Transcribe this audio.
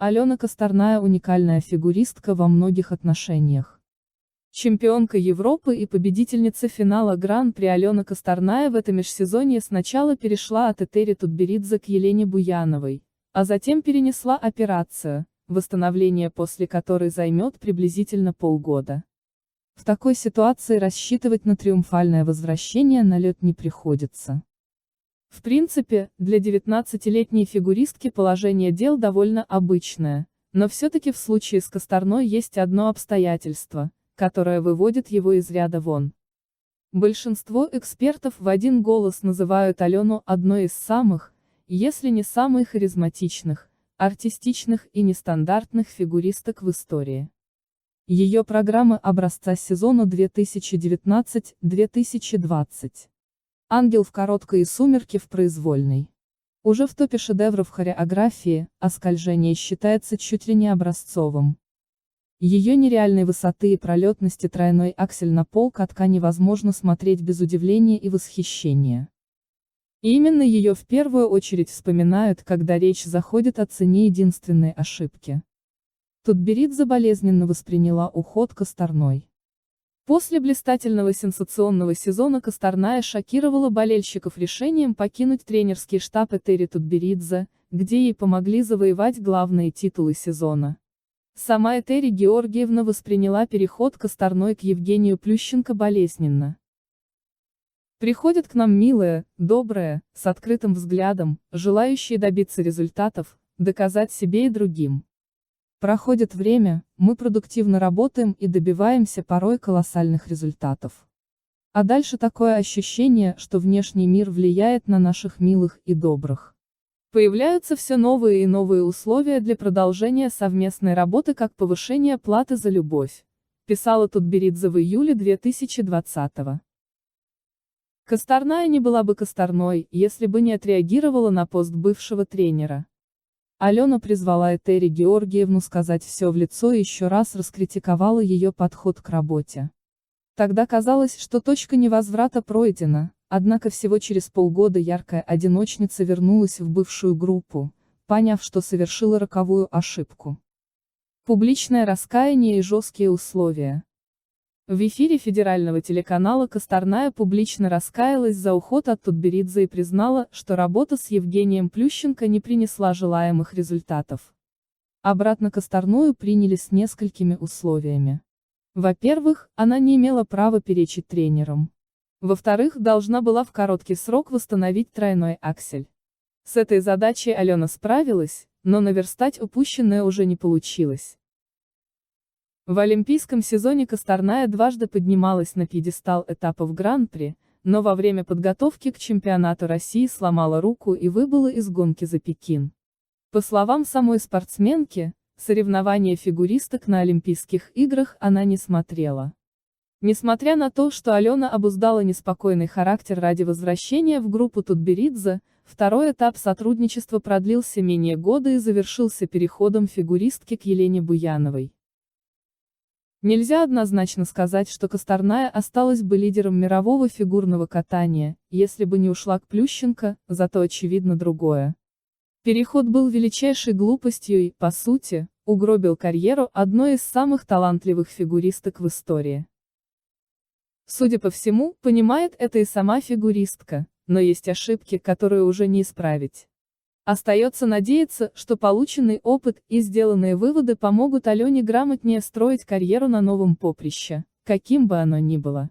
Алена Косторная уникальная фигуристка во многих отношениях. Чемпионка Европы и победительница финала Гран-при Алена Косторная в этом межсезонье сначала перешла от Этери Тутберидзе к Елене Буяновой, а затем перенесла операцию, восстановление после которой займет приблизительно полгода. В такой ситуации рассчитывать на триумфальное возвращение на лед не приходится. В принципе, для 19-летней фигуристки положение дел довольно обычное, но все-таки в случае с Косторной есть одно обстоятельство, которое выводит его из ряда вон. Большинство экспертов в один голос называют Алену одной из самых, если не самых харизматичных, артистичных и нестандартных фигуристок в истории. Ее программы образца сезона 2019-2020. «Ангел в короткой» и «Сумерки в произвольной». Уже в топе шедевров хореографии, а «Скольжение» считается чуть ли не образцовым. Ее нереальной высоты и пролетности тройной аксель на пол катка невозможно смотреть без удивления и восхищения. И именно ее в первую очередь вспоминают, когда речь заходит о цене единственной ошибки. Тутберидзе болезненно восприняла уход Косторной. После блистательного сенсационного сезона Косторная шокировала болельщиков решением покинуть тренерский штаб Этери Тутберидзе, где ей помогли завоевать главные титулы сезона. Сама Этери Георгиевна восприняла переход Косторной к Евгению Плющенко болезненно. «Приходят к нам милые, добрые, с открытым взглядом, желающие добиться результатов, доказать себе и другим. Проходит время, мы продуктивно работаем и добиваемся порой колоссальных результатов. А дальше такое ощущение, что внешний мир влияет на наших милых и добрых. Появляются все новые и новые условия для продолжения совместной работы, как повышение платы за любовь», писала Тутберидзе в июле 2020-го. Косторная не была бы Косторной, если бы не отреагировала на пост бывшего тренера. Алена призвала Этери Георгиевну сказать все в лицо и еще раз раскритиковала ее подход к работе. Тогда казалось, что точка невозврата пройдена, однако всего через полгода яркая одиночница вернулась в бывшую группу, поняв, что совершила роковую ошибку. Публичное раскаяние и жесткие условия. В эфире федерального телеканала Косторная публично раскаялась за уход от Тутберидзе и признала, что работа с Евгением Плющенко не принесла желаемых результатов. Обратно Косторную приняли с несколькими условиями. Во-первых, она не имела права перечить тренерам. Во-вторых, должна была в короткий срок восстановить тройной аксель. С этой задачей Алена справилась, но наверстать упущенное уже не получилось. В олимпийском сезоне Косторная дважды поднималась на пьедестал этапов Гран-при, но во время подготовки к чемпионату России сломала руку и выбыла из гонки за Пекин. По словам самой спортсменки, соревнования фигуристок на Олимпийских играх она не смотрела. Несмотря на то, что Алена обуздала неспокойный характер ради возвращения в группу Тутберидзе, второй этап сотрудничества продлился менее года и завершился переходом фигуристки к Елене Буяновой. Нельзя однозначно сказать, что Косторная осталась бы лидером мирового фигурного катания, если бы не ушла к Плющенко, зато очевидно другое. Переход был величайшей глупостью и, по сути, угробил карьеру одной из самых талантливых фигуристок в истории. Судя по всему, понимает это и сама фигуристка, но есть ошибки, которые уже не исправить. Остается надеяться, что полученный опыт и сделанные выводы помогут Алене грамотнее строить карьеру на новом поприще, каким бы оно ни было.